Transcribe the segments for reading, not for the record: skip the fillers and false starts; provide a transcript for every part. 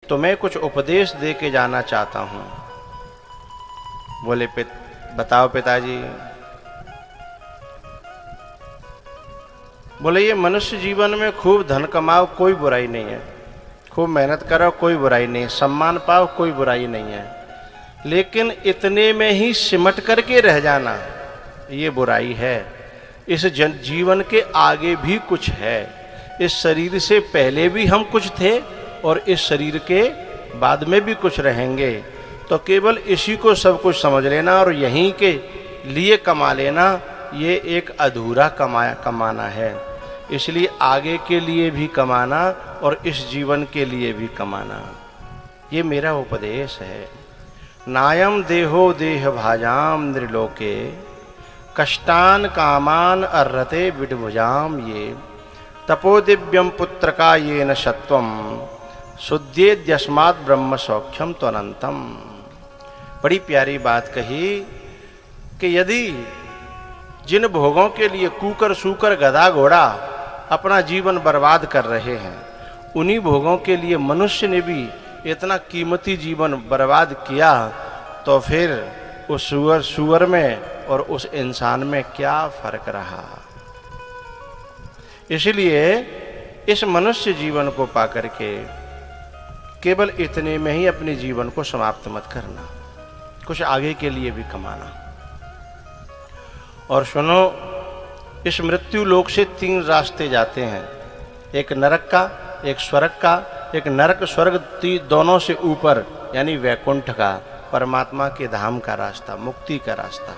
तुम्हें कुछ उपदेश दे के जाना चाहता हूं। बोले बताओ पिताजी। बोले ये मनुष्य जीवन में खूब धन कमाओ कोई बुराई नहीं है, खूब मेहनत करो कोई बुराई नहीं, सम्मान पाओ कोई बुराई नहीं है, लेकिन इतने में ही सिमट करके रह जाना ये बुराई है। इस जीवन के आगे भी कुछ है, इस शरीर से पहले भी हम कुछ थे और इस शरीर के बाद में भी कुछ रहेंगे। तो केवल इसी को सब कुछ समझ लेना और यहीं के लिए कमा लेना, ये एक अधूरा कमाना है। इसलिए आगे के लिए भी कमाना और इस जीवन के लिए भी कमाना, ये मेरा उपदेश है। नायम देहो देह भाजाम नृलोके कष्टान कामान अर्रते विडभुजाम ये तपो दिव्यम पुत्र का ये न सत्वम शुद्धेद्यस्मात् ब्रह्म सौख्यम त्वनंतम। बड़ी प्यारी बात कही कि यदि जिन भोगों के लिए कूकर सूकर गधा घोड़ा अपना जीवन बर्बाद कर रहे हैं, उन्हीं भोगों के लिए मनुष्य ने भी इतना कीमती जीवन बर्बाद किया, तो फिर उस सुअर में और उस इंसान में क्या फर्क रहा। इसलिए इस मनुष्य जीवन को पाकर के केवल इतने में ही अपने जीवन को समाप्त मत करना, कुछ आगे के लिए भी कमाना। और सुनो, इस मृत्यु लोक से 3 रास्ते जाते हैं, एक नरक का, एक स्वर्ग का, एक नरक स्वर्ग दोनों से ऊपर यानी वैकुंठ का, परमात्मा के धाम का रास्ता, मुक्ति का रास्ता।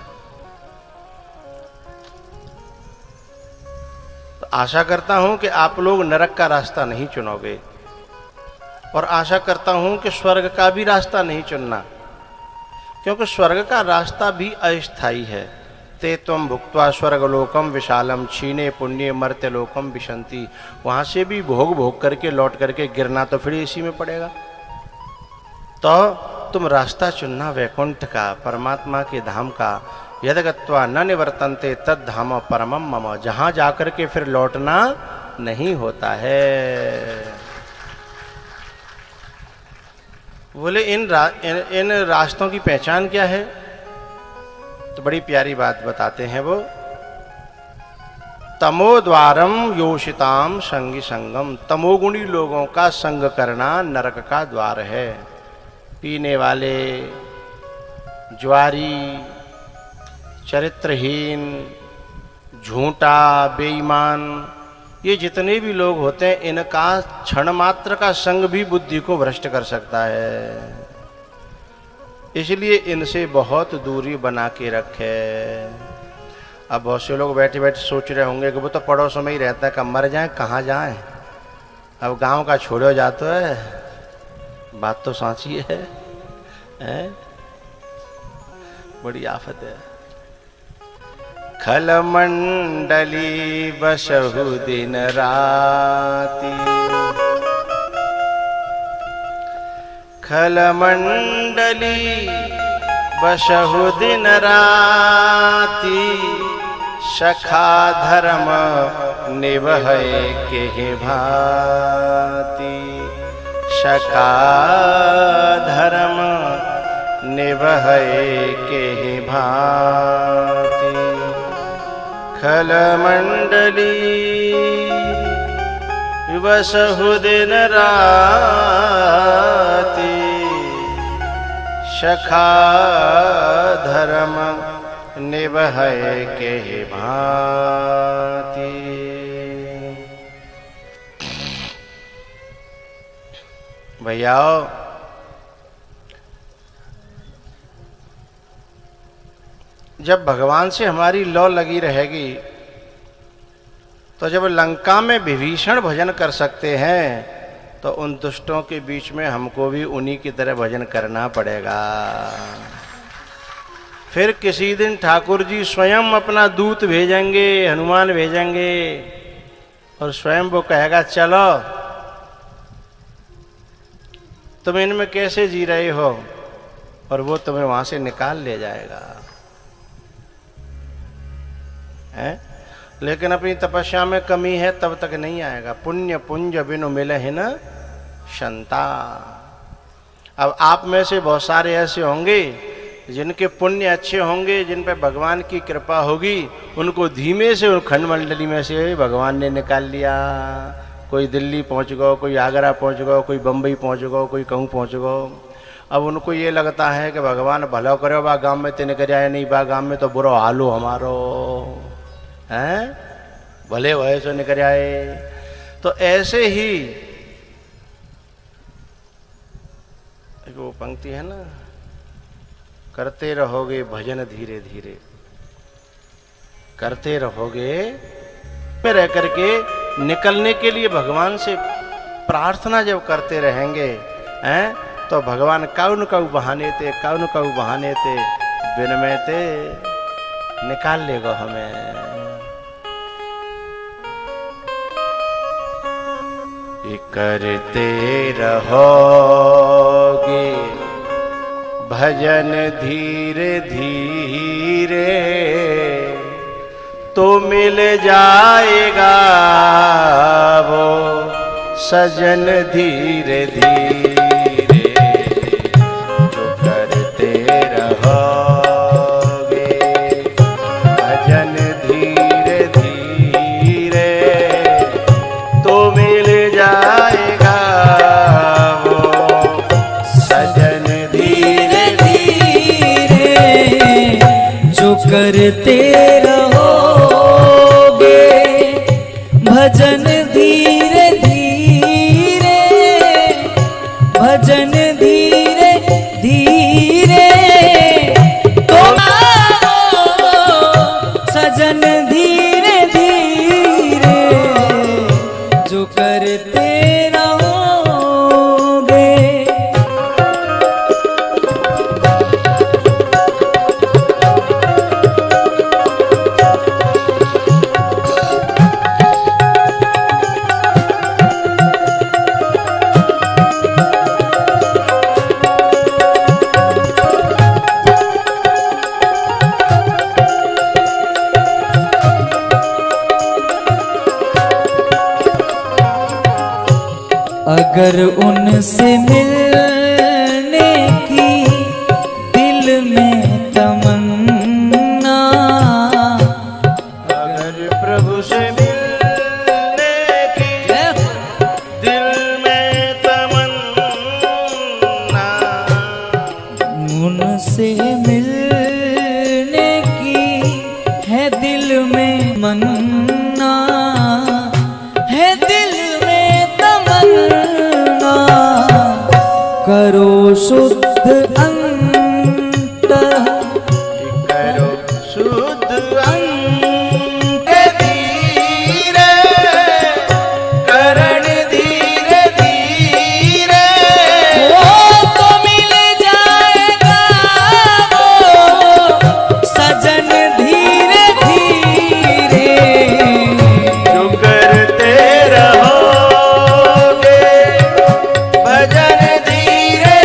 तो आशा करता हूं कि आप लोग नरक का रास्ता नहीं चुनोगे और आशा करता हूं कि स्वर्ग का भी रास्ता नहीं चुनना, क्योंकि स्वर्ग का रास्ता भी अस्थायी है। ते त्वं भुक्त्वा स्वर्गलोकम विशालम क्षीणे पुण्य मर्त्यलोकम विशंति। वहां से भी भोग करके लौट करके गिरना तो फिर इसी में पड़ेगा। तो तुम रास्ता चुनना वैकुंठ का, परमात्मा के धाम का। यदगत्वा न निवर्तन्ते तद धाम परमम मम, जहां जाकर के फिर लौटना नहीं होता है। बोले इन रास्तों की पहचान क्या है? तो बड़ी प्यारी बात बताते हैं वो। तमोद्वारम योषिताम संगी संगम, तमोगुणी लोगों का संग करना नरक का द्वार है। पीने वाले, ज्वारी, चरित्रहीन, झूठा, बेईमान, ये जितने भी लोग होते हैं, इनका क्षण मात्र का संग भी बुद्धि को भ्रष्ट कर सकता है। इसलिए इनसे बहुत दूरी बना के रखे। अब बहुत से लोग बैठे बैठे सोच रहे होंगे कि वो तो पड़ोसों में ही रहता है, कब मर जाए कहाँ जाए। अब गांव का छोड़ो जाता है, बात तो सांची है, बड़ी आफत है। खलमंडली बसहु दिन राती, खलमंडली बसहु दिन राती, सखा धर्म निभय के भांति, सखा धर्म निभय के भांति। खलमंडली बसहु दिन राती, सखा धर्म निभय के भांति। भैयाओ, जब भगवान से हमारी लौ लगी रहेगी, तो जब लंका में विभीषण भजन कर सकते हैं, तो उन दुष्टों के बीच में हमको भी उन्हीं की तरह भजन करना पड़ेगा। फिर किसी दिन ठाकुर जी स्वयं अपना दूत भेजेंगे, हनुमान भेजेंगे, और स्वयं वो कहेगा चलो तुम इनमें कैसे जी रहे हो, और वो तुम्हें वहां से निकाल ले जाएगा। है? लेकिन अपनी तपस्या में कमी है, तब तक नहीं आएगा। पुण्य पुंज बिनु मिलहि न शंता। अब आप में से बहुत सारे ऐसे होंगे जिनके पुण्य अच्छे होंगे, जिन पर भगवान की कृपा होगी, उनको धीमे से उन खंड मंडली में से भगवान ने निकाल लिया। कोई दिल्ली पहुंच गो, कोई आगरा पहुंच गो, कोई बम्बई पहुंच गो, कोई कहूँ पहुंच गो। अब उनको ये लगता है कि भगवान भला करो, बा गाँव में तेने कर आए नहीं, बा गाँव में तो बुरा हालो हमारो हैं, भले वह सो निकल आए। तो ऐसे ही वो पंक्ति है ना, करते रहोगे भजन धीरे धीरे, करते रहोगे में रह करके निकलने के लिए भगवान से प्रार्थना जब करते रहेंगे हैं, तो भगवान कौन कऊ बहाने थे, कौन कऊ बहाने थे विनमय थे निकाल लेगा हमें। करते रहोगे भजन धीरे धीरे, तो मिल जाएगा वो सजन धीरे धीरे। जो करते रहोगे भजन धीरे धीरे, तो मिल जाएगा वो सजन धीरे धीरे। जो करते रहोगे भजन धीरे धीरे, भजन धीरे धीरे, तो सजन धीरे धीरे। जो करते रहोगे अगर उनसे मिलने की दिल में तमन्ना, अगर प्रभु से मिलने की दिल में तमन्ना, उनसे मिलने की है दिल में मन्ना, है दिल में तमन्ना। करो शुद्ध अंतः, करो शुद्ध अंत धीरे, करण धीरे धीरे। वो तो मिल जाएगा वो सजन धीरे धीरे। जो करते रहोगे भजन धीरे।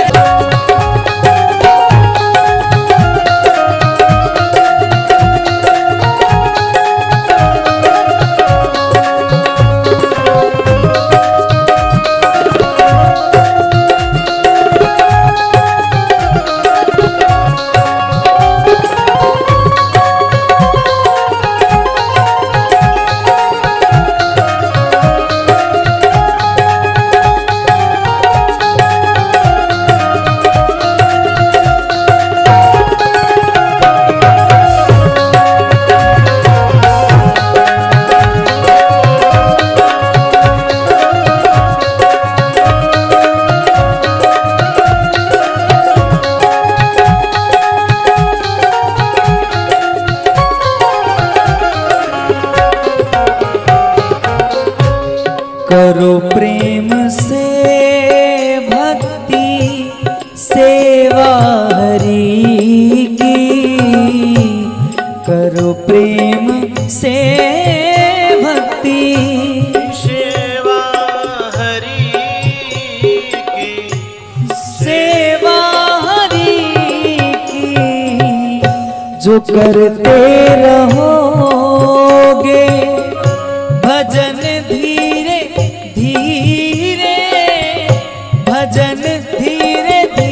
करो प्रेम से भक्ति सेवा हरि की, करो प्रेम से भक्ति सेवा हरि की, सेवा हरि की। जो करते रहोगे भजन धीरे धीरे, भजन धीरे धीरे।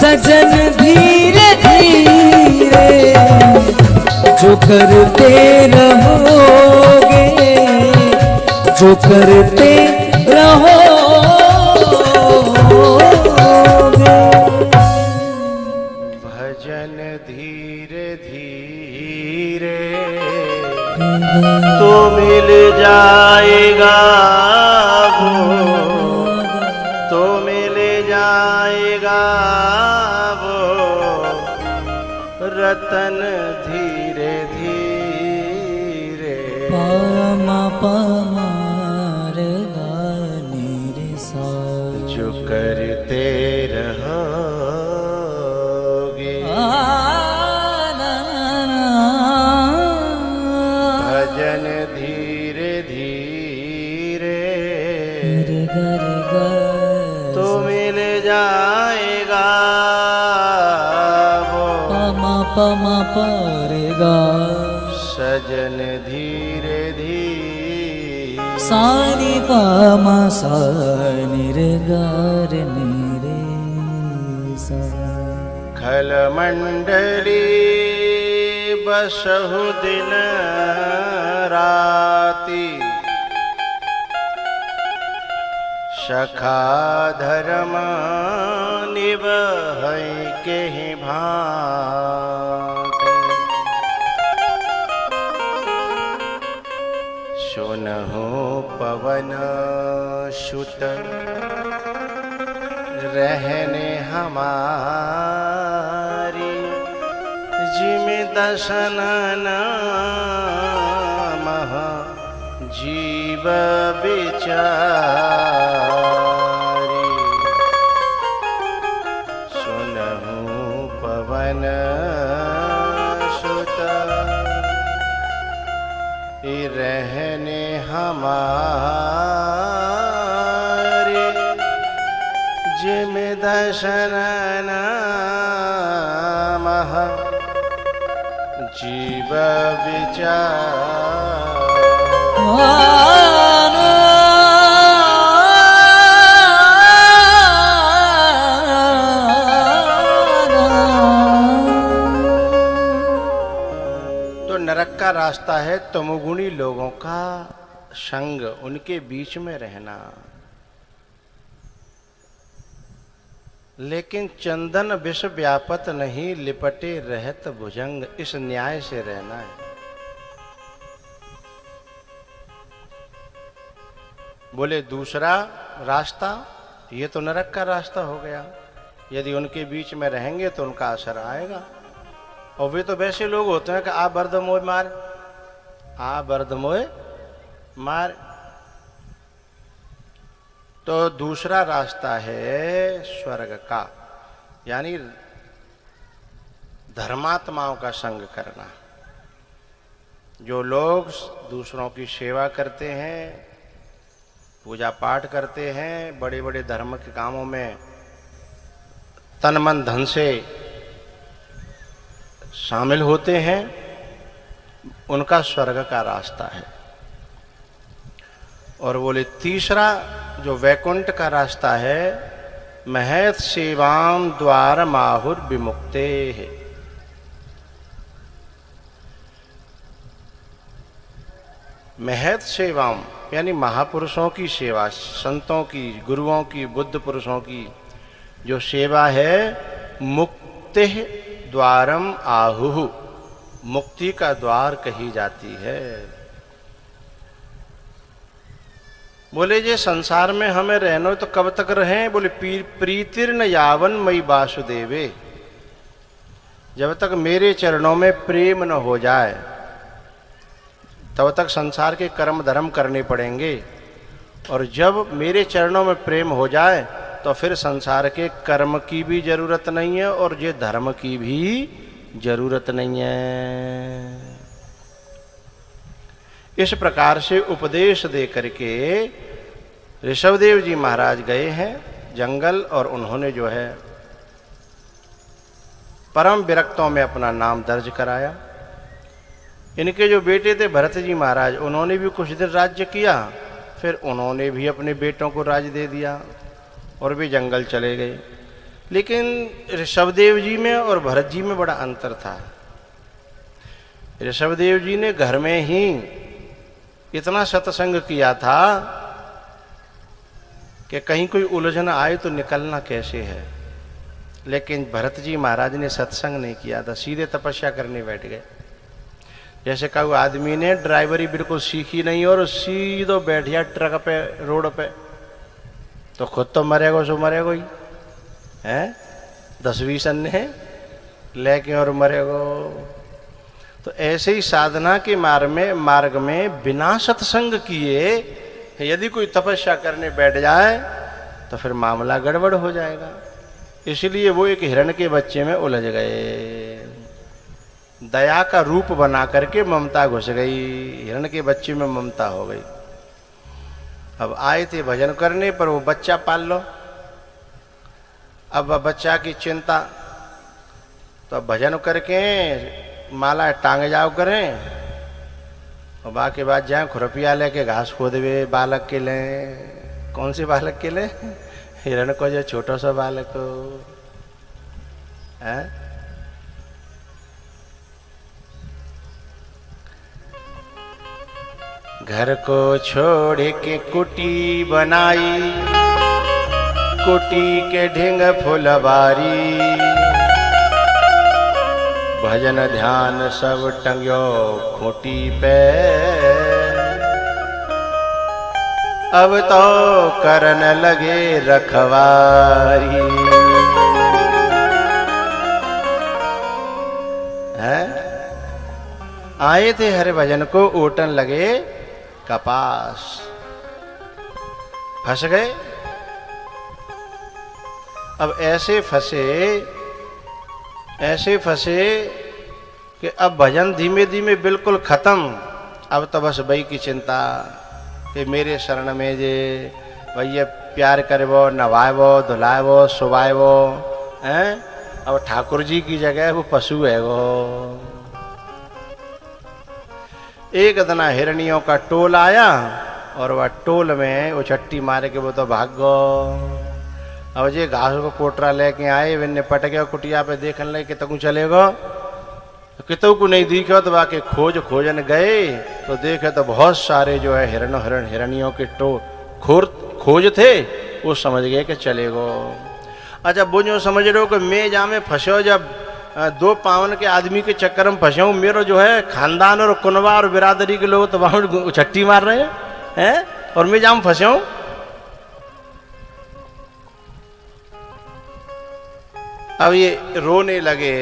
सजन धीरे धीरे जो करते रहोगे, जो करते रहोगे। भजन धीरे धीरे तो मिल जाएगा वो, तो मिल जाएगा वो रतन धीरे धीरे। पामा पामा रे गा नी रे सा, जो करते रहोगे। ना ना भजन धीरे धीरे रे गा तो मिल जाएगा वो पामा पामा रे गा सजन धीरे धीरे। सानी पामा सा नी रे गा रे नी रे सा। खल मंडली बसहु दिन राती, सखा धर्म निभै के भांति। सुनहु पवन सुत रहने हमारी, जिम दशनन महा जीव बिचारी। सुनहु पवन सुत रहने हमारे, जिम दशनन महा जीव विचार। तो नरक का रास्ता है तमोगुणी लोगों का संग, उनके बीच में रहना। लेकिन चंदन विष व्यापत नहीं, लिपटे रहत भुजंग, इस न्याय से रहना है। बोले दूसरा रास्ता, ये तो नरक का रास्ता हो गया। यदि उनके बीच में रहेंगे तो उनका असर आएगा। और वे तो वैसे लोग होते हैं कि आ बर्द मोय मार, आ बर्द मोय मार। तो दूसरा रास्ता है स्वर्ग का, यानी धर्मात्माओं का संग करना। जो लोग दूसरों की सेवा करते हैं, पूजा पाठ करते हैं, बड़े बड़े धर्म के कामों में तन मन धन से शामिल होते हैं, उनका स्वर्ग का रास्ता है। और बोले तीसरा जो वैकुंठ का रास्ता है, महत सेवाम द्वार माहुर विमुक्ते है। महत सेवाम यानी महापुरुषों की सेवा, संतों की, गुरुओं की, बुद्ध पुरुषों की जो सेवा है, मुक्ति द्वारम आहुः, मुक्ति का द्वार कही जाती है। बोले जे संसार में हमें रहना तो कब तक रहें? बोले प्रीतिर्न यावन मई वासुदेवे, जब तक मेरे चरणों में प्रेम न हो जाए तब तक संसार के कर्म धर्म करने पड़ेंगे, और जब मेरे चरणों में प्रेम हो जाए तो फिर संसार के कर्म की भी जरूरत नहीं है और ये धर्म की भी जरूरत नहीं है। इस प्रकार से उपदेश दे करके ऋषभदेव जी महाराज गए हैं जंगल, और उन्होंने जो है परम विरक्तों में अपना नाम दर्ज कराया। इनके जो बेटे थे भरत जी महाराज, उन्होंने भी कुछ दिन राज्य किया, फिर उन्होंने भी अपने बेटों को राज्य दे दिया और वे जंगल चले गए। लेकिन ऋषभदेव जी में और भरत जी में बड़ा अंतर था। ऋषभदेव जी ने घर में ही इतना सत्संग किया था कि कहीं कोई उलझन आए तो निकलना कैसे है। लेकिन भरत जी महाराज ने सत्संग नहीं किया था, सीधे तपस्या करने बैठ गए। जैसे कोई आदमी ने ड्राइवरी बिल्कुल सीखी नहीं और सीधो बैठ गया ट्रक पे, रोड पे, तो खुद तो मरेगा, सो मरेगा ही है, 10-20 अन्य लेके और मरेगा। तो ऐसे ही साधना के मार्ग में बिना सत्संग किए यदि कोई तपस्या करने बैठ जाए तो फिर मामला गड़बड़ हो जाएगा। इसलिए वो एक हिरण के बच्चे में उलझ गए, दया का रूप बना करके ममता घुस गई, हिरण के बच्चे में ममता हो गई। अब आए थे भजन करने पर वो बच्चा पाल लो, अब बच्चा की चिंता, तो अब भजन करके माला टांग जाओ करें और बाकी बात जाए खुरपिया लेके घास खोदवे बालक के लें। कौन से बालक के लें? हिरण को, जो छोटा सा बालक हो है। घर को छोड़ के कुटी बनाई, कुटी के ढिंग फुलवारी, भजन ध्यान सब टंग्यो खूंटी पे, अब तो करन लगे रखवारी। है आए थे हरे भजन को, ओटन लगे कपास, फंस गए। अब ऐसे फंसे कि अब भजन धीमे धीमे बिल्कुल खत्म। अब तो बस भाई की चिंता कि मेरे शरण में जे भैया प्यार करबो, नवाएबो, धुलाएबो, सुबाएबो हैं। अब ठाकुर जी की जगह वो पशु है। वो एक दना हिरणियों का टोल आया और वह टोल में वो छट्टी मारे के वो तो भाग गो। अब जे घास को कोटरा लेके आए, वे निपट गया कुटिया पे, देखने लगे कि तकू चलेगा, कितों को नहीं दिखे। तो बाकी खोजन गए तो देखे तो बहुत सारे जो है हिरणियों के खोज थे। वो समझ गए कि चलेगो। अच्छा वो जो समझ रहे हो कि मैं जा में फंसो, जब 2 पावन के आदमी के चक्कर में फंसे हूँ, मेरो जो है खानदान और कुनबा और बिरादरी के लोग तो वहां छट्टी मार रहे हैं और मैं जा में फंसे हूँ। अब ये रोने लगे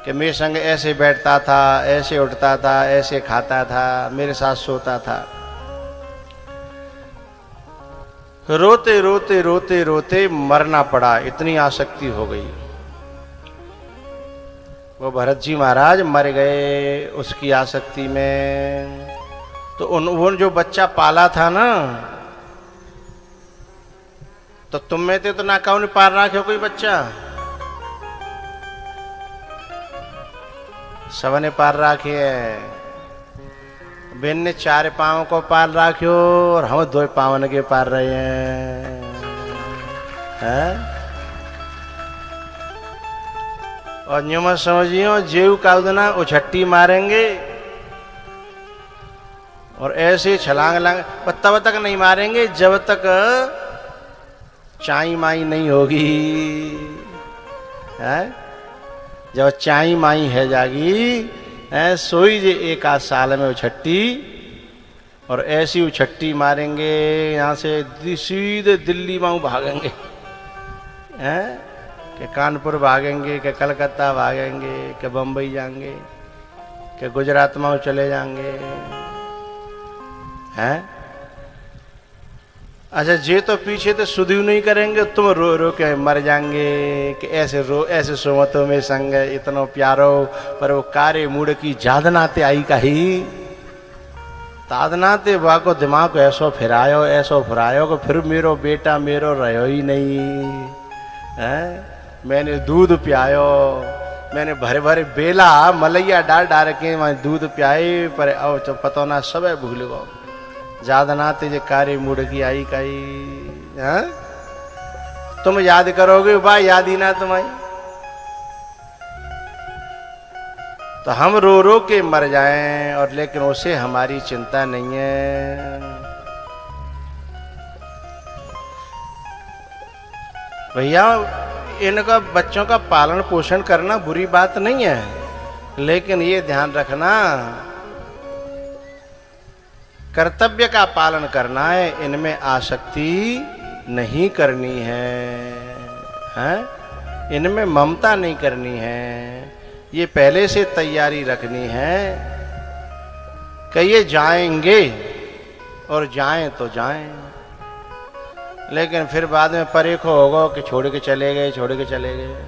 कि मेरे संग ऐसे बैठता था, ऐसे उठता था, ऐसे खाता था, मेरे साथ सोता था। रोते रोते रोते रोते मरना पड़ा, इतनी आसक्ति हो गई। वो भरत जी महाराज मर गए उसकी आसक्ति में। तो वो जो बच्चा पाला था ना, तो तुम में थे तो ना कहो ने पाल रखे हो कोई बच्चा, सबने पाल राखी है। बेन ने 4 पाँव को पाल राखियो और हम 2 पावन के पाल रहे हैं। और न्यू मत समझियो जेव काउदना उछट्टी मारेंगे और ऐसे छलांग लांग, तब तक नहीं मारेंगे जब तक चाई माई नहीं होगी। है जब चाई माई है जागी सोई जे 1 साल में उछट्टी, और ऐसी उछट्टी मारेंगे यहाँ से सीधे दिल्ली में भागेंगे, हैं कि कानपुर भागेंगे, कि कलकत्ता भागेंगे, कि बम्बई जाएंगे, कि गुजरात में चले जाएंगे। हैं अच्छा जे तो पीछे तो सुधीव नहीं करेंगे, तुम रो रो के मर जाएंगे कि ऐसे सोमतों में संग इतनो प्यारो, पर वो कारे मूड की जादनाते आई कही तादनाते वाह को दिमाग को ऐसो फिरायो कि फिर मेरो बेटा मेरो रहो ही नहीं है। मैंने दूध पियायो, मैंने भरे भरे बेला मलैया डाल के मैं दूध पियाई, पर अब तो पतो ना सब भूल गो। जादनाते जे कार्य मूड की आई कही। तुम याद करोगे, वाह याद ही ना तुम्हारी। तो हम रो रो के मर जाएं, और लेकिन उसे हमारी चिंता नहीं है। भैया इनका बच्चों का पालन पोषण करना बुरी बात नहीं है, लेकिन ये ध्यान रखना कर्तव्य का पालन करना है, इनमें आसक्ति नहीं करनी है, हैं? इनमें ममता नहीं करनी है। ये पहले से तैयारी रखनी है कि ये जाएंगे, और जाएं तो जाएं, लेकिन फिर बाद में परेखो होगा कि छोड़ के चले गए, छोड़ के चले गए।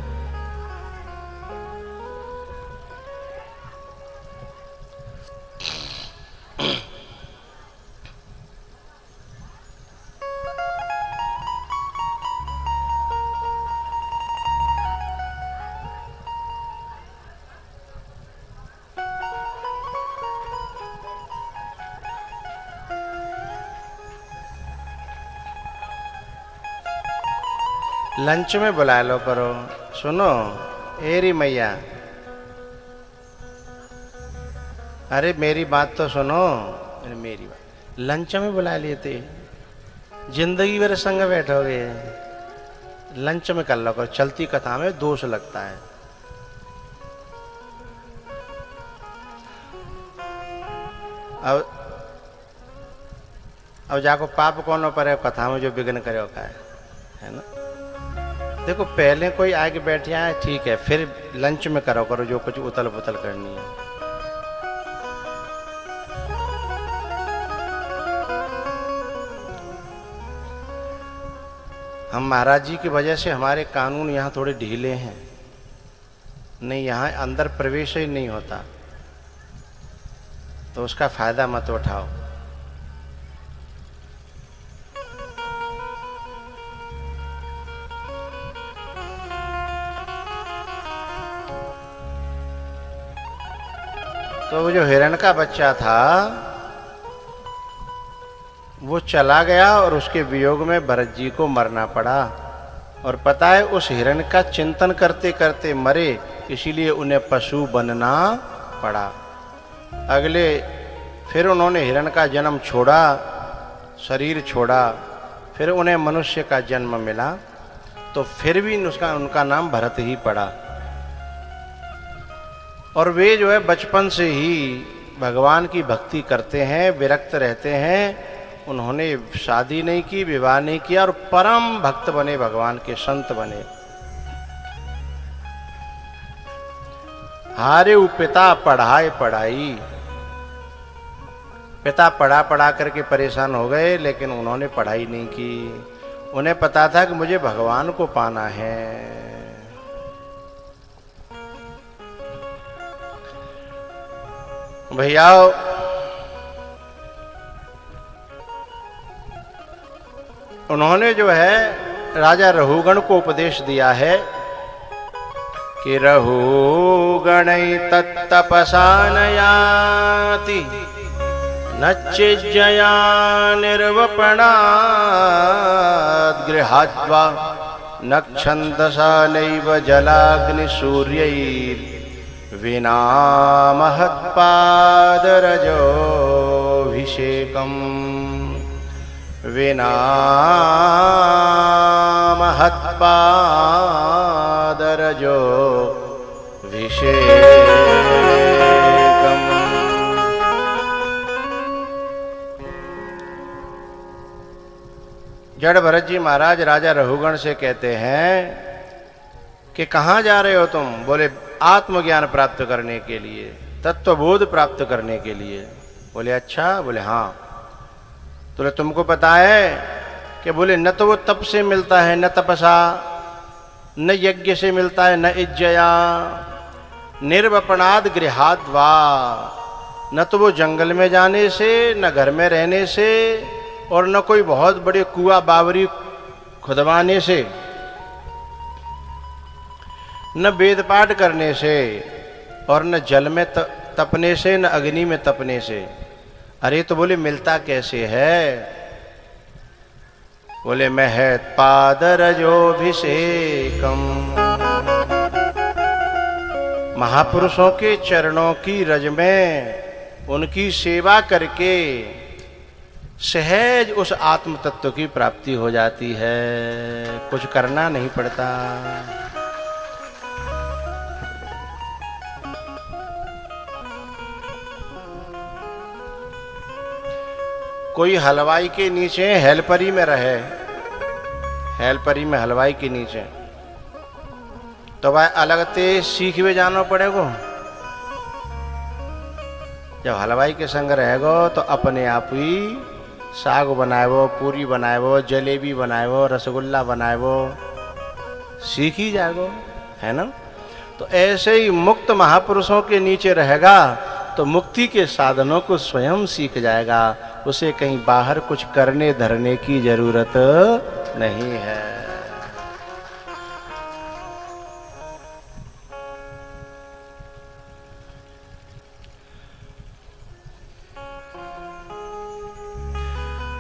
लंच में बुला लो करो। सुनो एरी मैया, अरे मेरी बात तो सुनो, मेरी बात। लंच में बुला लिए थे, जिंदगी भर संग बैठोगे, लंच में कर लो करो। चलती कथा में दोष लगता है। अब जाको पाप कौन पर है कथा में जो विघ्न करे का है ना। देखो पहले कोई आगे बैठ जाए ठीक है, फिर लंच में करो जो कुछ उतल पुतल करनी है। हम महाराज जी की वजह से हमारे कानून यहाँ थोड़े ढीले हैं, नहीं यहाँ अंदर प्रवेश ही नहीं होता, तो उसका फायदा मत उठाओ। तो वो जो हिरण का बच्चा था वो चला गया और उसके वियोग में भरत जी को मरना पड़ा। और पता है उस हिरण का चिंतन करते करते मरे, इसीलिए उन्हें पशु बनना पड़ा। अगले फिर उन्होंने हिरण का जन्म छोड़ा, शरीर छोड़ा, फिर उन्हें मनुष्य का जन्म मिला, तो फिर भी उनका नाम भरत ही पड़ा। और वे जो है बचपन से ही भगवान की भक्ति करते हैं, विरक्त रहते हैं। उन्होंने शादी नहीं की, विवाह नहीं किया, और परम भक्त बने, भगवान के संत बने। हारे पिता पढ़ाए पढ़ाई, पिता पढ़ा पढ़ा करके परेशान हो गए, लेकिन उन्होंने पढ़ाई नहीं की। उन्हें पता था कि मुझे भगवान को पाना है। भैया उन्होंने जो है राजा रहुगण को उपदेश दिया है कि रहुगण तत्तपसा नयाति नच्चिज्जया निर्वपणाद् गृहाद्वा नक्षन्दसा नैव जलाग्निसूर्यैर् विना महत्पादरजोऽभिषेकम् विना महत्पादरजोऽभिषेकम्। जड़ भरत जी महाराज राजा रहुगण से कहते हैं कि कहाँ जा रहे हो तुम? बोले आत्मज्ञान प्राप्त करने के लिए, तत्वबोध प्राप्त करने के लिए। बोले अच्छा? बोले हाँ। तो तुमको पता है कि बोले न तो वो तप से मिलता है, न तपसा, न यज्ञ से मिलता है, न इज्जया, निर्वपणाद गृहाद वा, न तो वो जंगल में जाने से, न घर में रहने से, और न कोई बहुत बड़े कुआं बावरी खुदवाने से, न वेद पाठ करने से, और न जल में तपने से, न अग्नि में तपने से। अरे तो बोले मिलता कैसे है? बोले महत पादरजोभिषेकम, महापुरुषों के चरणों की रज में उनकी सेवा करके सहज उस आत्म तत्व की प्राप्ति हो जाती है, कुछ करना नहीं पड़ता। कोई हलवाई के नीचे हेलपरी में रहे, हेलपरी में हलवाई के नीचे, तो भाई अलग ते सीख भी जाना पड़ेगा। जब हलवाई के संग रहेगो तो अपने आप ही साग बनाएबो, पूरी बनाएबो, जलेबी बनाएबो, रसगुल्ला बनाएबो, सीख ही जाएगो, है ना। तो ऐसे ही मुक्त महापुरुषों के नीचे रहेगा तो मुक्ति के साधनों को स्वयं सीख जाएगा, उसे कहीं बाहर कुछ करने धरने की जरूरत नहीं है।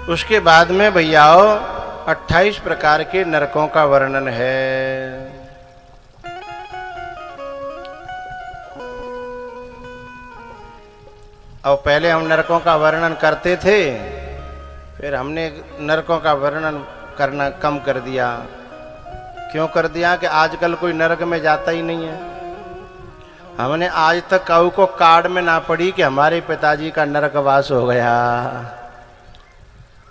उसके बाद में भैयाओ 28 प्रकार के नरकों का वर्णन है। और पहले हम नरकों का वर्णन करते थे, फिर हमने नरकों का वर्णन करना कम कर दिया। क्यों कर दिया कि आजकल कोई नरक में जाता ही नहीं है। हमने आज तक काऊ को कार्ड में ना पड़ी कि हमारे पिताजी का नरकवास हो गया,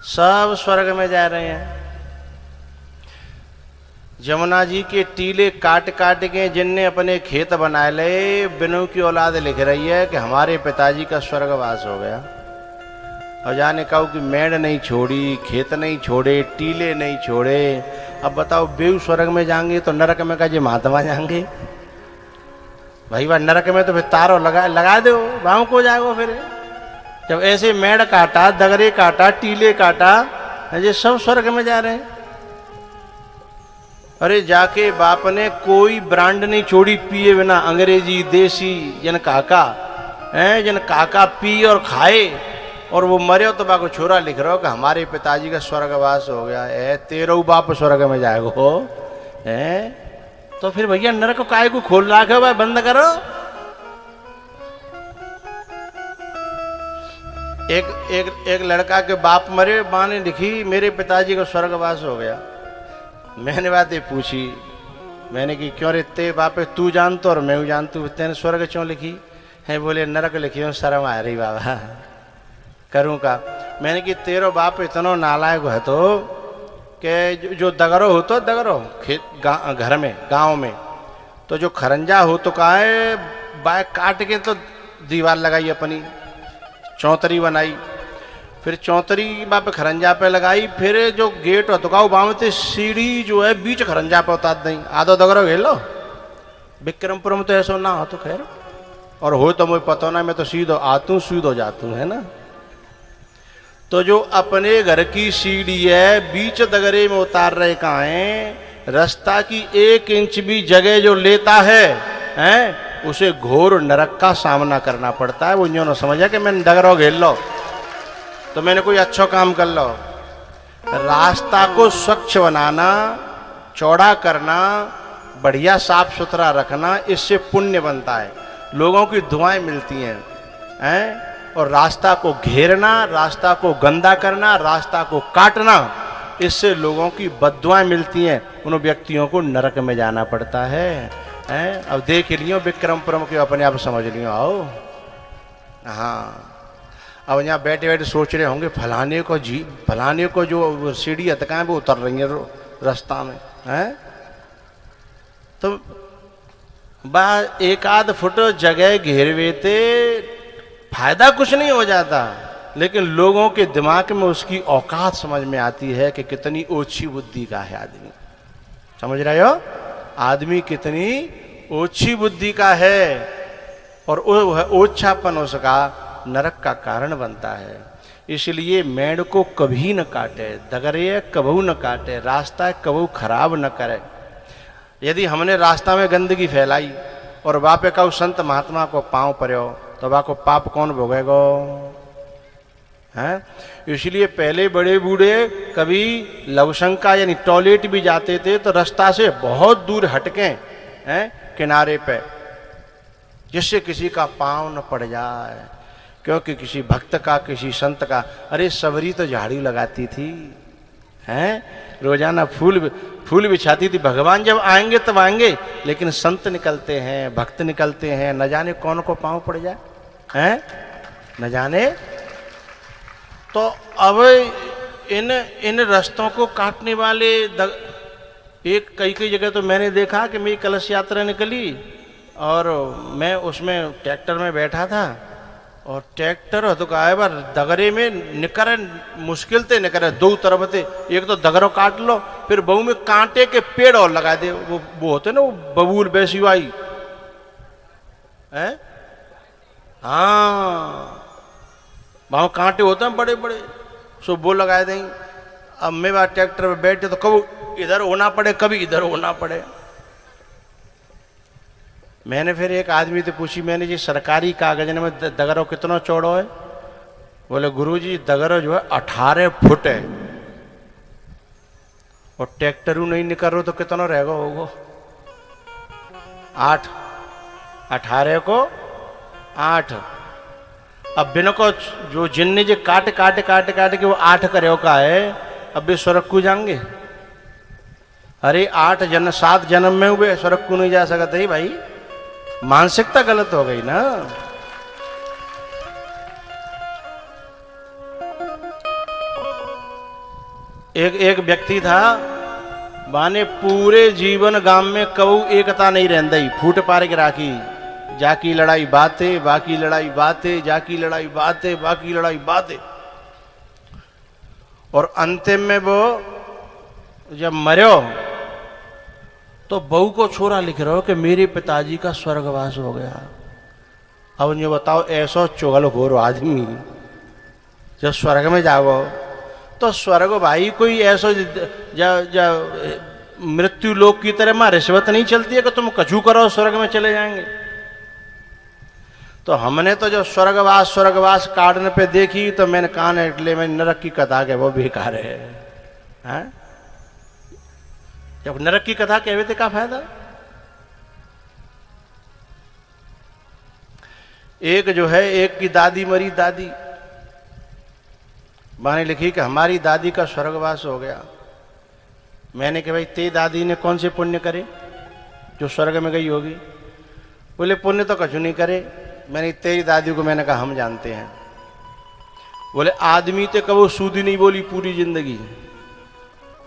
सब स्वर्ग में जा रहे हैं। जमुना जी के टीले काट काट के जिनने अपने खेत बनाए ले, बिनु की औलाद लिख रही है कि हमारे पिताजी का स्वर्गवास हो गया। और जाने कहो कि मेड़ नहीं छोड़ी, खेत नहीं छोड़े, टीले नहीं छोड़े। अब बताओ बेऊ स्वर्ग में जाएंगे तो नरक में का जी महात्मा जाएंगे भाई। वह नरक में तो फिर तारो लगा दो, गाँव को जाएगो। फिर जब ऐसे मेड़ काटा, दगरे काटा, टीले काटा, ये सब स्वर्ग में जा रहे हैं। अरे जाके बाप ने कोई ब्रांड नहीं छोड़ी पिए बिना, अंग्रेजी देसी जन काका है, जन काका पी और खाए और वो मरे तो बाको छोरा लिख रहा हो कि हमारे पिताजी का स्वर्गवास हो गया है, तेरो बाप स्वर्ग में जाएगो है। तो फिर भैया नरक काय को खोल रखे भाई, बंद करो। एक लड़का के बाप मरे, माँ ने लिखी मेरे पिताजी का स्वर्गवास हो गया। मैंने बातें पूछी, मैंने कि क्यों रे ते बापे तू जानतो और मैं जानतू, तेने स्वर्ग क्यों लिखी है? बोले नरक लिखी हूँ, शर्म आ रही बाबा, करूँ का। मैंने कि तेरो बाप इतना नालायक है तो कि जो दगरो हो तो दगरो खेत घर में गांव में, तो जो खरंजा हो तो का है बाय काट के तो दीवार लगाई, अपनी चौतरी बनाई, फिर चौतरी बाप खरंजा पे लगाई, फिर जो गेट हो तो का बामते सीढ़ी जो है बीच खरंजा पे उतार दई। आधो दगरो घेर लो। विक्रमपुर में तो ऐसा ना हो तो खैर, और हो तो मुझे पता ना, मैं तो सीधो आतू सीधो जातू, है ना। तो जो अपने घर की सीढ़ी है बीच दगरे में उतार रहे कहाँ है, रास्ता की 1 इंच भी जगह जो लेता है उसे घोर नरक का सामना करना पड़ता है। वो यूं न समझा कि मैंने डगरो घेर लो तो मैंने कोई अच्छा काम कर लो। रास्ता को स्वच्छ बनाना, चौड़ा करना, बढ़िया साफ सुथरा रखना, इससे पुण्य बनता है, लोगों की दुआएं मिलती हैं। और रास्ता को घेरना, रास्ता को गंदा करना, रास्ता को काटना, इससे लोगों की बद्दुआएं मिलती हैं, उन व्यक्तियों को नरक में जाना पड़ता है। अब देख लियो विक्रमपुरम के, अपने आप समझ लियो। आओ हाँ, अब यहाँ बैठे बैठे सोच रहे होंगे फलाने को जो सीढ़ी हतकाएं वो उतर रही है रास्ता में, हैं? तो बा 1 फुट जगह घेरवे थे, फायदा कुछ नहीं हो जाता, लेकिन लोगों के दिमाग में उसकी औकात समझ में आती है कि कितनी ओछी बुद्धि का है आदमी। समझ रहे हो? आदमी कितनी ओछी बुद्धि का है, और ओछापन उसका नरक का कारण बनता है। इसलिए मेड़ को कभी न काटे, दगरे कबू न काटे, रास्ता कबू खराब न करे। यदि हमने रास्ता में गंदगी फैलाई और बापे का संत महात्मा को पांव पर्यो तो बा को पाप कौन भोगेगो? हैं। इसलिए पहले बड़े बूढ़े कभी लवशंका यानी टॉयलेट भी जाते थे तो रास्ता से बहुत दूर हटके हैं किनारे पे, जिससे किसी का पांव न पड़ जाए, क्योंकि किसी भक्त का किसी संत का। अरे सबरी तो झाड़ू लगाती थी हैं, रोजाना फूल बिछाती थी। भगवान जब आएंगे तब आएंगे, लेकिन संत निकलते हैं, भक्त निकलते हैं, न जाने कौन को पांव पड़ जाए हैं, न जाने। तो अब इन रास्तों को काटने वाले एक कई जगह तो मैंने देखा कि मेरी कलश यात्रा निकली और मैं उसमें ट्रैक्टर में बैठा था और ट्रैक्टर तो का बार दगरे में निकर मुश्किल ते निकर दो तरफ थे। एक तो दगरो काट लो, फिर बहु में कांटे के पेड़ और लगा दे, वो होते ना वो बबूल बेसिवाई है। हाँ वहाँ कांटे होते हैं बड़े बड़े, सो वो लगाए देंगे। अब मैं बात ट्रैक्टर में बैठे तो कभी इधर होना पड़े कभी इधर होना पड़े। मैंने फिर एक आदमी से पूछी, मैंने जी सरकारी कागज में दगरो कितना चौड़ो है? बोले गुरुजी दगरो जो है 18 फुट है और ट्रैक्टर नहीं निकल तो कितना रहेगा होगा? 8, 18 को 8। अब बिन को जो जिन्ने जो काट के वो 8 करे का है, अब भी स्वर्ग को जाएंगे? अरे 7 जन्म में हुए स्वर्ग को नहीं जा सकते ही भाई, मानसिकता गलत हो गई ना। एक व्यक्ति था, माने पूरे जीवन गांव में कबू एकता नहीं रहती, फूट पार के राखी, जाकी लड़ाई बातें बाकी लड़ाई बातें, जाकी लड़ाई बातें बाकी लड़ाई बातें। और अंतिम में वो जब मरो तो बहू को छोरा लिख रहा हो कि मेरे पिताजी का स्वर्गवास हो गया। अब मुझे बताओ, ऐसा चुगलखोर आदमी जब स्वर्ग में जाओ तो स्वर्ग भाई कोई ऐसा मृत्यु लोक की तरह मां रिश्वत नहीं चलती है कि तुम कछु करो स्वर्ग में चले जाएंगे। तो हमने तो जो स्वर्गवास काटने पे देखी तो मैंने कान ले में नरक की कथा के वो बेकार है। जब नरक की कथा कहवे थे क्या फायदा? एक जो है, एक की दादी मरी, दादी माने लिखी कि हमारी दादी का स्वर्गवास हो गया। मैंने कहा भाई ते दादी ने कौन से पुण्य करे जो स्वर्ग में गई होगी? बोले पुण्य तो कछु नहीं करे। मैंने तेरी दादी को मैंने कहा हम जानते हैं। बोले आदमी ते कबो सूदी नहीं बोली पूरी जिंदगी,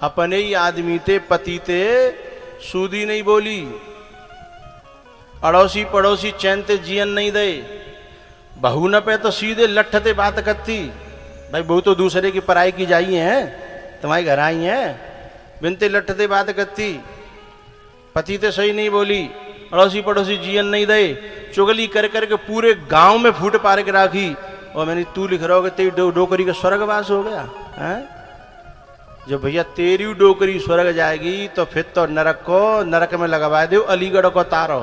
अपने ही आदमी ते पति ते सूदी नहीं बोली, अड़ोसी पड़ोसी चैन ते जियन नहीं दे, बहू न पे तो सीधे लठ ते बात करती। भाई बहू तो दूसरे की पराई की जाई है, तुम्हारे घर आई है, बिनते लठ ते बात करती। पति ते सही नहीं बोली, अड़ोसी पड़ोसी जियन नहीं दे, चुगली कर करके पूरे गांव में फूट पार के राखी। और मैंने तू लिख रहा होगा तेरी डोकरी का स्वर्गवास हो गया है? जो भैया तेरी डोकरी स्वर्ग जाएगी तो फिर तो नरक में लगवा दो, अलीगढ़ को तारो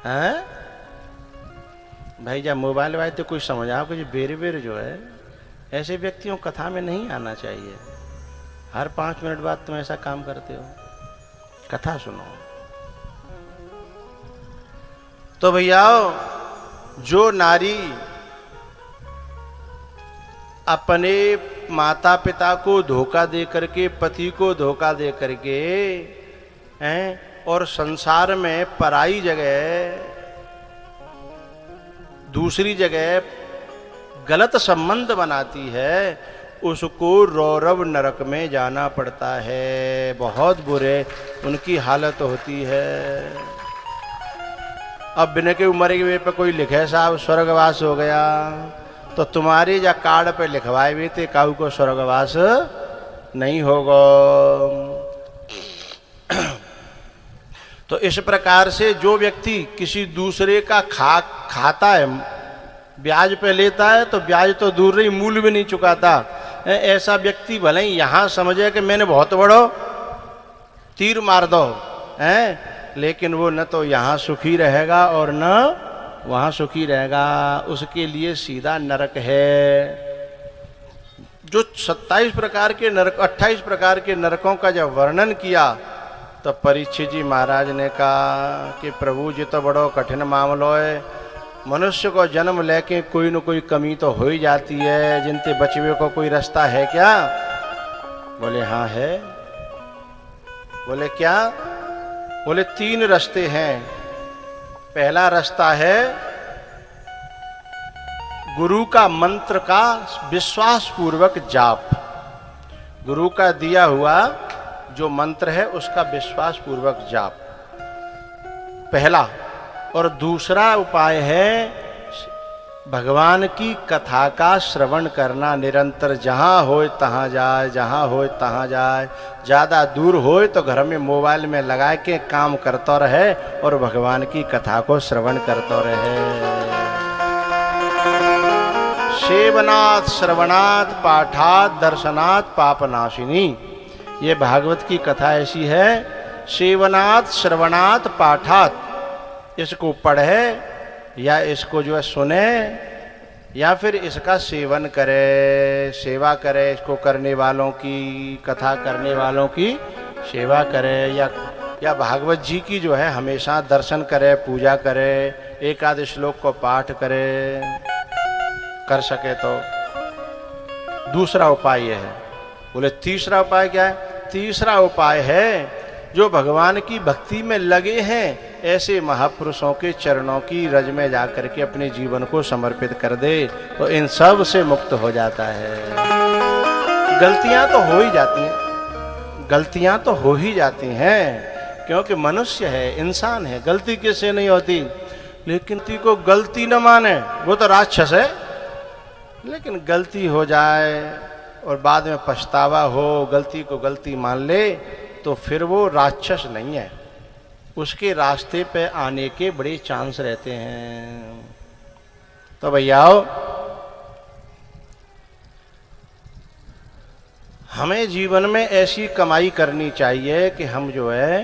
हैं। भाई जब मोबाइल वाले तो कोई समझ आओ कि बेरे बेरे जो है ऐसे व्यक्तियों कथा में नहीं आना चाहिए। हर 5 मिनट बाद तुम ऐसा काम करते हो, कथा सुनो। तो भैया जो नारी अपने माता पिता को धोखा दे करके, पति को धोखा दे करके हैं और संसार में पराई जगह दूसरी जगह गलत संबंध बनाती है, उसको रौरव नरक में जाना पड़ता है। बहुत बुरे उनकी हालत होती है। अब बिना के उम्र के पे कोई लिखे साहब स्वर्गवास हो गया, तो तुम्हारे या कार्ड पे लिखवाए हुए थे काऊ को स्वर्गवास नहीं होगा। तो इस प्रकार से जो व्यक्ति किसी दूसरे का खाता है, ब्याज पे लेता है, तो ब्याज तो दूर रही मूल भी नहीं चुकाता, ऐसा व्यक्ति भले ही यहाँ समझे कि मैंने बहुत बड़ो तीर मार दो हैं, लेकिन वो न तो यहाँ सुखी रहेगा और न वहाँ सुखी रहेगा। उसके लिए सीधा नरक है। जो 27 प्रकार के नरक 28 प्रकार के नरकों का जब वर्णन किया तो परीक्षित जी महाराज ने कहा कि प्रभु जी तो बड़ो कठिन मामलो है, मनुष्य को जन्म लेके कोई न कोई कमी तो हो ही जाती है, जिनते बचवे को कोई रास्ता है क्या? बोले हाँ है। बोले क्या? बोले 3 रास्ते हैं। पहला रास्ता है गुरु का मंत्र का विश्वास पूर्वक जाप, गुरु का दिया हुआ जो मंत्र है उसका विश्वास पूर्वक जाप, पहला। और दूसरा उपाय है भगवान की कथा का श्रवण करना निरंतर, जहाँ होए तहाँ जाए, जहाँ होए तहाँ जाए, ज़्यादा दूर होए तो घर में मोबाइल में लगा के काम करता रहे और भगवान की कथा को श्रवण करता रहे। सेवनात् श्रवणात् पाठात् दर्शनात् पापनाशिनी, ये भागवत की कथा ऐसी है। सेवनात् श्रवणात् पाठात्, इसको पढ़े या इसको जो है सुने या फिर इसका सेवन करे, सेवा करे, इसको करने वालों की, कथा करने वालों की सेवा करे, या भागवत जी की जो है हमेशा दर्शन करे, पूजा करे, एक आध श्लोक को पाठ करे, कर सके तो। दूसरा उपाय यह है। बोले तीसरा उपाय क्या है? तीसरा उपाय है जो भगवान की भक्ति में लगे हैं ऐसे महापुरुषों के चरणों की रज में जाकर के अपने जीवन को समर्पित कर दे तो इन सब से मुक्त हो जाता है। गलतियां तो हो ही जाती हैं, गलतियां तो हो ही जाती हैं, क्योंकि मनुष्य है, इंसान है, गलती किससे नहीं होती। लेकिन ती को गलती न माने वो तो राक्षस है। लेकिन गलती हो जाए और बाद में पछतावा हो, गलती को गलती मान ले तो फिर वो राक्षस नहीं है, उसके रास्ते पे आने के बड़े चांस रहते हैं। तो भैयाओ, हमें जीवन में ऐसी कमाई करनी चाहिए कि हम जो है,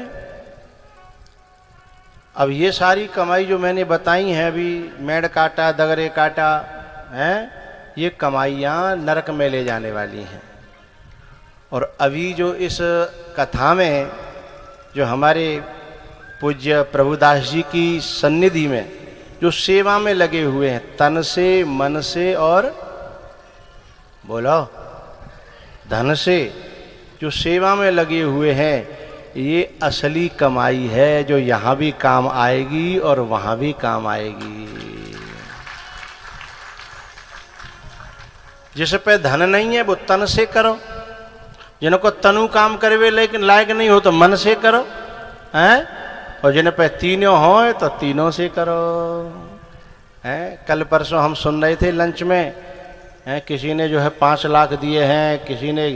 अब ये सारी कमाई जो मैंने बताई हैं अभी, मेड़ काटा, दगरे काटा है, ये कमाइयाँ नरक में ले जाने वाली हैं। और अभी जो इस कथा में जो हमारे पूज्य प्रभुदास जी की सन्निधि में जो सेवा में लगे हुए हैं, तन से, मन से और बोलो धन से जो सेवा में लगे हुए हैं, ये असली कमाई है जो यहाँ भी काम आएगी और वहाँ भी काम आएगी। जिस पे धन नहीं है वो तन से करो, जिनको तनु काम करवे लेकिन लायक नहीं हो तो मन से करो, हैं? और जिन पे तीनों हो तो तीनों से करो, हैं? कल परसों हम सुन रहे थे लंच में, हैं? किसी ने जो है 5 लाख दिए हैं, किसी ने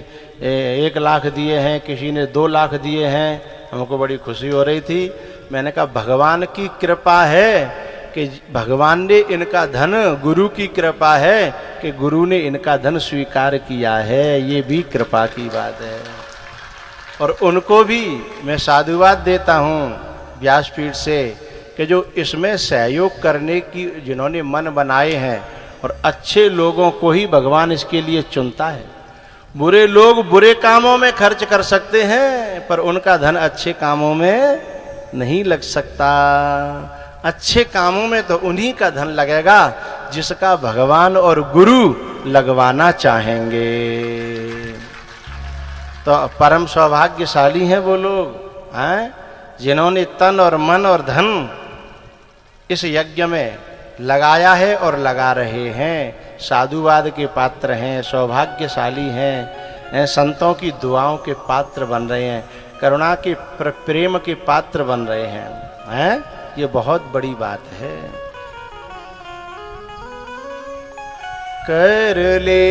1 लाख दिए हैं, किसी ने 2 लाख दिए हैं। हमको बड़ी खुशी हो रही थी। मैंने कहा भगवान की कृपा है कि भगवान ने इनका धन, गुरु की कृपा है कि गुरु ने इनका धन स्वीकार किया है, ये भी कृपा की बात है। और उनको भी मैं साधुवाद देता हूँ व्यासपीठ से कि जो इसमें सहयोग करने की जिन्होंने मन बनाए हैं, और अच्छे लोगों को ही भगवान इसके लिए चुनता है। बुरे लोग बुरे कामों में खर्च कर सकते हैं पर उनका धन अच्छे कामों में नहीं लग सकता। अच्छे कामों में तो उन्हीं का धन लगेगा जिसका भगवान और गुरु लगवाना चाहेंगे। तो परम सौभाग्यशाली हैं वो लोग, हैं, जिन्होंने तन और मन और धन इस यज्ञ में लगाया है और लगा रहे हैं। साधुवाद के पात्र हैं, सौभाग्यशाली हैं, संतों की दुआओं के पात्र बन रहे हैं, करुणा के प्रेम के पात्र बन रहे हैं। ये बहुत बड़ी बात है। कर ले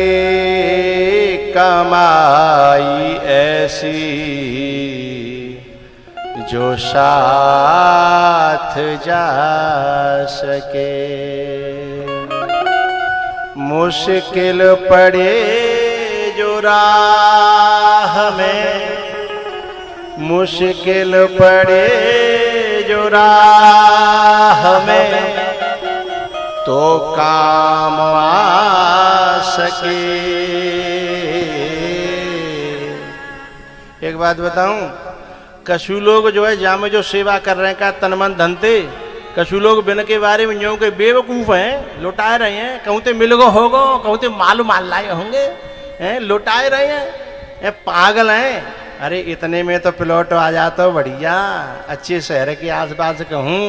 कमाई ऐसी जो साथ जा सके, मुश्किल पड़े जो राह में, मुश्किल पड़े जो राह में तो काम आ सके। एक बात बताऊं, कछु लोग जो है जामे जो सेवा कर रहे हैं का तन मन धन ते, कछु लोग बिन के बारे में जो के बेवकूफ हैं, लुटाए रहे हैं, कहूँ ते मिल गो होगो, कहूँ ते मालूम माल लाए होंगे, हैं लुटाए रहे हैं, पागल हैं। अरे इतने में तो प्लॉट आ जाता बढ़िया, अच्छे शहर के आसपास कहूँ,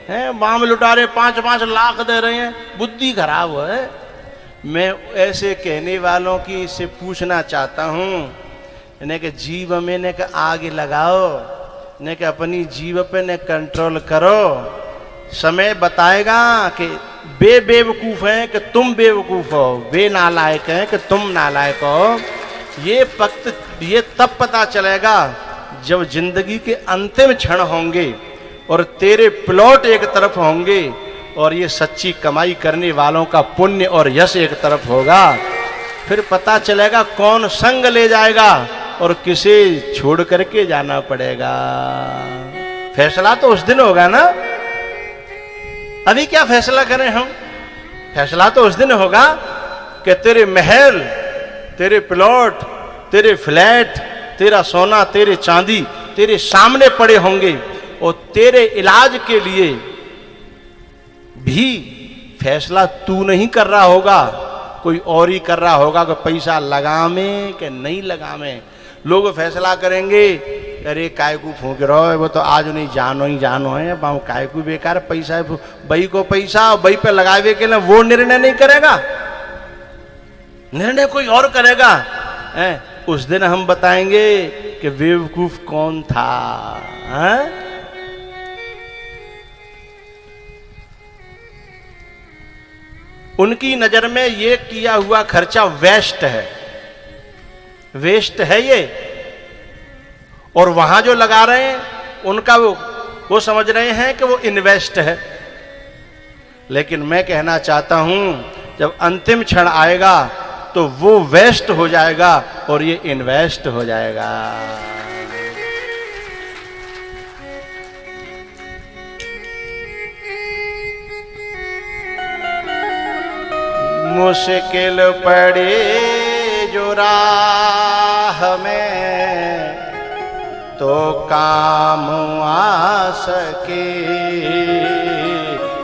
हैं बाम लुटा रहे 5-5 लाख दे रहे हैं, बुद्धि खराब है। मैं ऐसे कहने वालों की से पूछना चाहता हूँ, इन्हें के जीव में ने के आगे लगाओ, ने के अपनी जीव पे ने कंट्रोल करो। समय बताएगा कि वे बेवकूफ हैं कि तुम बेवकूफ हो, वे नालायक हैं कि तुम नालायक हो। ये तब पता चलेगा जब जिंदगी के अंतिम क्षण होंगे और तेरे प्लॉट एक तरफ होंगे और ये सच्ची कमाई करने वालों का पुण्य और यश एक तरफ होगा। फिर पता चलेगा कौन संग ले जाएगा और किसे छोड़ करके जाना पड़ेगा। फैसला तो उस दिन होगा ना, अभी क्या फैसला करें हम? फैसला तो उस दिन होगा कि तेरे महल, तेरे प्लॉट, तेरे फ्लैट, तेरा सोना, तेरे चांदी तेरे सामने पड़े होंगे और तेरे इलाज के लिए भी फैसला तू नहीं कर रहा होगा, कोई और ही कर रहा होगा कि पैसा लगावे कि नहीं लगावे। लोग फैसला करेंगे, अरे काय को फूंक रहो है, वो तो आज नहीं जानो ही जानो है, बाबू काय को बेकार पैसा है, बई को पैसा बई पे लगावे के लिए वो निर्णय नहीं करेगा, निर्णय कोई और करेगा। उस दिन हम बताएंगे कि बेवकूफ कौन था। उनकी नजर में ये किया हुआ खर्चा वेस्ट है, वेस्ट है ये, और वहां जो लगा रहे हैं उनका वो समझ रहे हैं कि वो इन्वेस्ट है। लेकिन मैं कहना चाहता हूं जब अंतिम क्षण आएगा तो वो वेस्ट हो जाएगा और ये इन्वेस्ट हो जाएगा। मुश्किल पड़े जो राह में तो काम आ सके,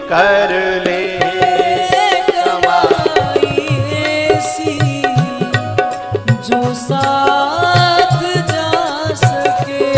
कर ले जो साथ जा सके।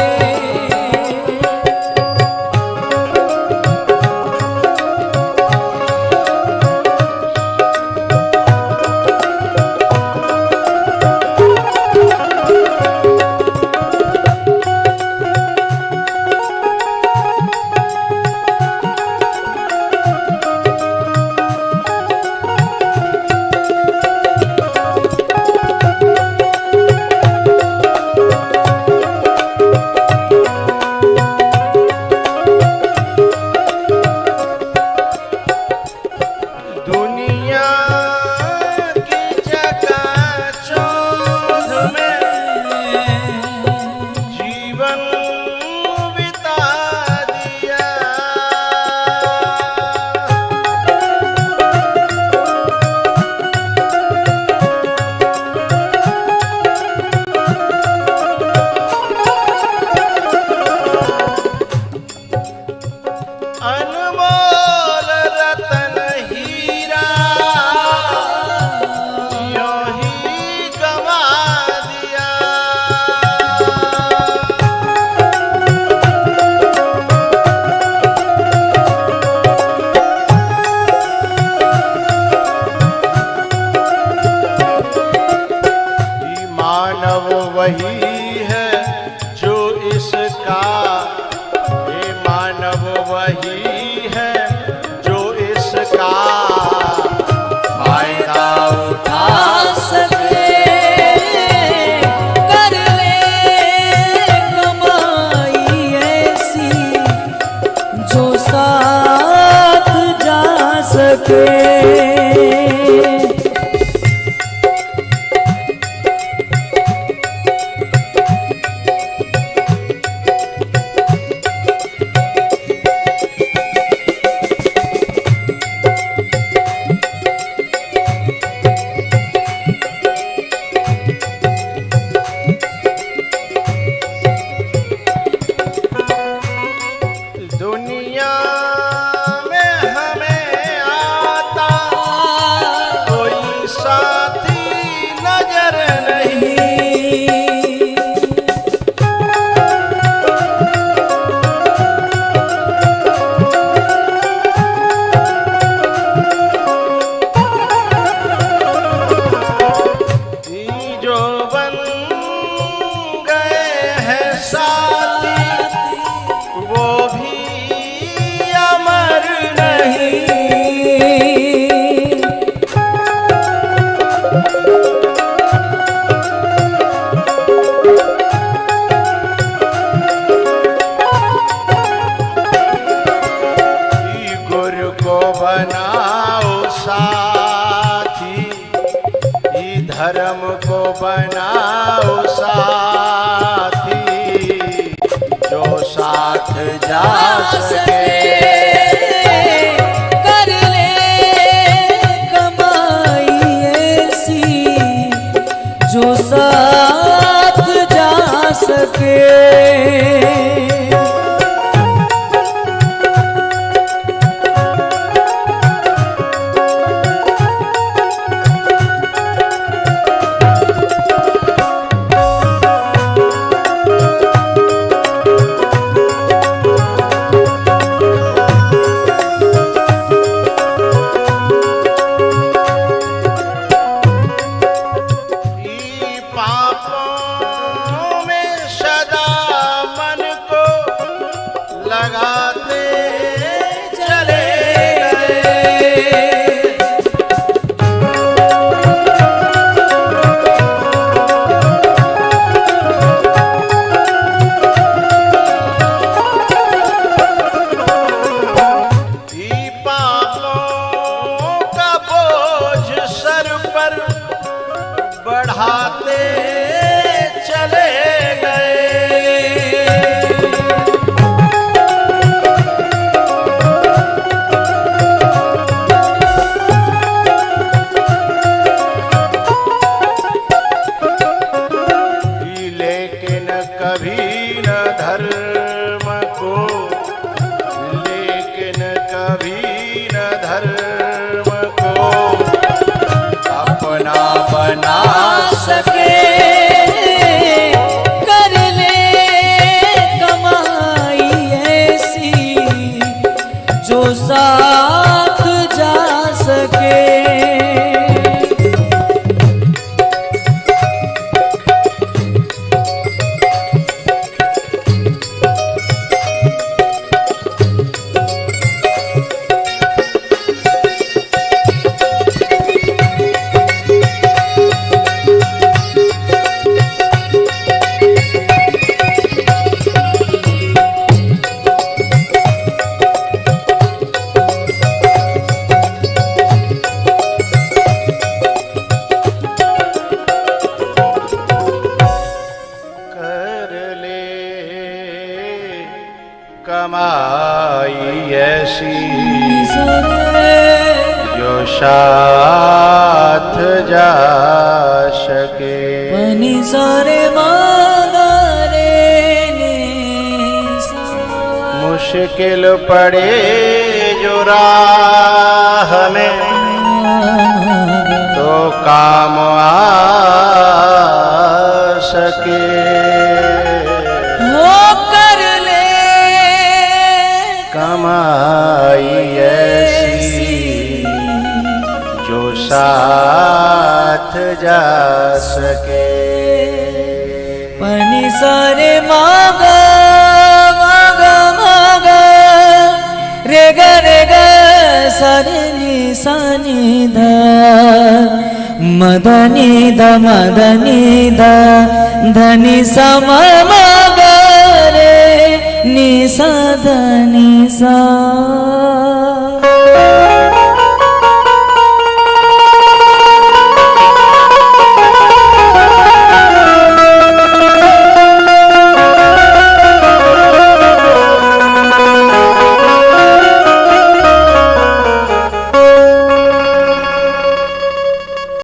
वही है जो इसका, ये मानव वही है जो इसका फायदा उठा सके, कर ले कमाई ऐसी जो साथ जा सके। दुनिया में हमें आता कोई साथी नजर नहीं। जो बन गए हैं साथी वो भी अमर नहीं। गुरु को बनाओ साथी, धर्म को बनाओ साथी, जो साथ जा सके कर ले कमाई ऐसी जो साथ जा सके। पापों में सदा मन को लगाते चले गए। पापों का बोझ सर पर बढ़ाते चले गए। लेकिन कभी न धर्म को, लेकिन कभी न धर्म को अपना बना सके। कर ले कमाई ऐसी जो साथ जा सके। कमाई ऐसी जो साथ जा सके। पनी सारे मारे मुश्किल पड़े जो राह में तो काम आ सके। कमाई ऐसी जो साथ जा सके। पनी सारे मागा मागा मागा रे ग सारे नि सा नि ध मदनी द मदनी द धनी सा मा रे नि सा ध नि सा।